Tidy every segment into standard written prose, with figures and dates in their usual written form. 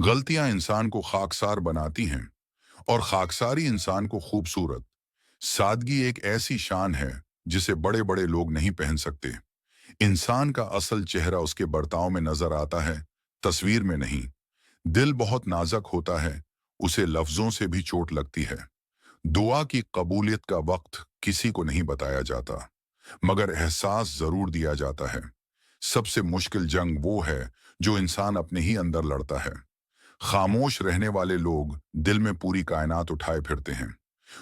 गलतियां इंसान को खाकसार बनाती हैं और खाकसारी इंसान को खूबसूरत। सादगी एक ऐसी शान है जिसे बड़े बड़े लोग नहीं पहन सकते। इंसान का असल चेहरा उसके बर्ताव में नजर आता है, तस्वीर में नहीं। दिल बहुत नाजुक होता है, उसे लफ्जों से भी चोट लगती है। दुआ की कबूलियत का वक्त किसी को नहीं बताया जाता, मगर एहसास जरूर दिया जाता है। सबसे मुश्किल जंग वो है जो इंसान अपने ही अंदर लड़ता है। खामोश रहने वाले लोग दिल में पूरी कायनात उठाए फिरते हैं।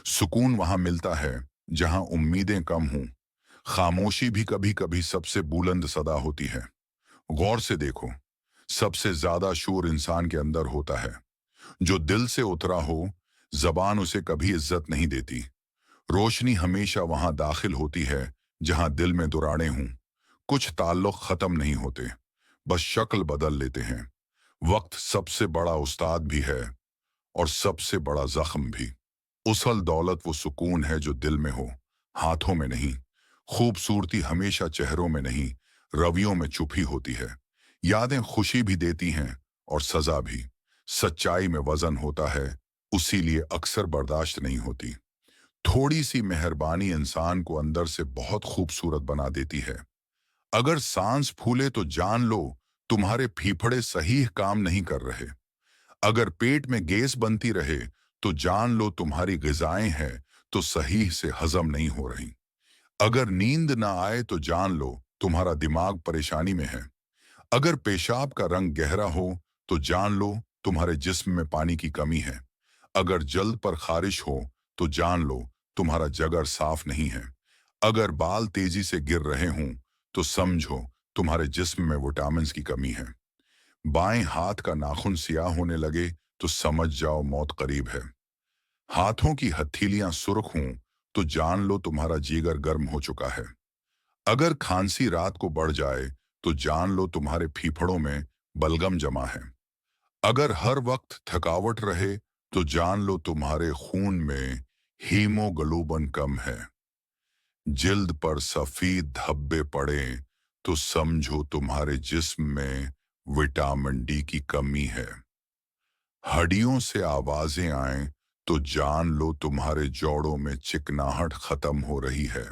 सुकून वहां मिलता है जहां उम्मीदें कम हों। खामोशी भी कभी कभी सबसे बुलंद सदा होती है। गौर से देखो, सबसे ज्यादा शोर इंसान के अंदर होता है। जो दिल से उतरा हो, जबान उसे कभी इज्जत नहीं देती। रोशनी हमेशा वहां दाखिल होती है जहां दिल में दुराड़े हों। कुछ ताल्लुक खत्म नहीं होते, बस शक्ल बदल लेते हैं। वक्त सबसे बड़ा उस्ताद भी है और सबसे बड़ा जख्म भी। उसल दौलत वो सुकून है जो दिल में हो, हाथों में नहीं। खूबसूरती हमेशा चेहरों में नहीं, रवियों में छुपी होती है। यादें खुशी भी देती हैं और सजा भी। सच्चाई में वजन होता है, उसीलिए अक्सर बर्दाश्त नहीं होती। थोड़ी सी मेहरबानी इंसान को अंदर से बहुत खूबसूरत बना देती है। अगर सांस फूले तो जान लो तुम्हारे फीफड़े सही काम नहीं कर रहे। अगर पेट में गैस बनती रहे तो जान लो तुम्हारी ग़िज़ाएं हैं तो सही से हजम नहीं हो रही। अगर नींद ना आए तो जान लो तुम्हारा दिमाग परेशानी में है। अगर पेशाब का रंग गहरा हो तो जान लो तुम्हारे जिस्म में पानी की कमी है। अगर जल्द पर खारिश हो तो जान लो तुम्हारा जगर साफ नहीं है। अगर बाल तेजी से गिर रहे हों तो समझो तुम्हारे जिस्म में विटामिन की कमी है। बाएं हाथ का नाखून सियाह होने लगे तो समझ जाओ मौत करीब है। हाथों की हथेलियां सुर्ख हों तो जान लो तुम्हारा जिगर गर्म हो चुका है। अगर खांसी रात को बढ़ जाए तो जान लो तुम्हारे फीफड़ों में बलगम जमा है। अगर हर वक्त थकावट रहे तो जान लो तुम्हारे खून में हीमोग्लोबिन कम है। जिल्द पर सफेद धब्बे पड़े तो समझो तुम्हारे जिस्म में विटामिन डी की कमी है। हड्डियों से आवाजें आएं तो जान लो तुम्हारे जोड़ों में चिकनाहट खत्म हो रही है।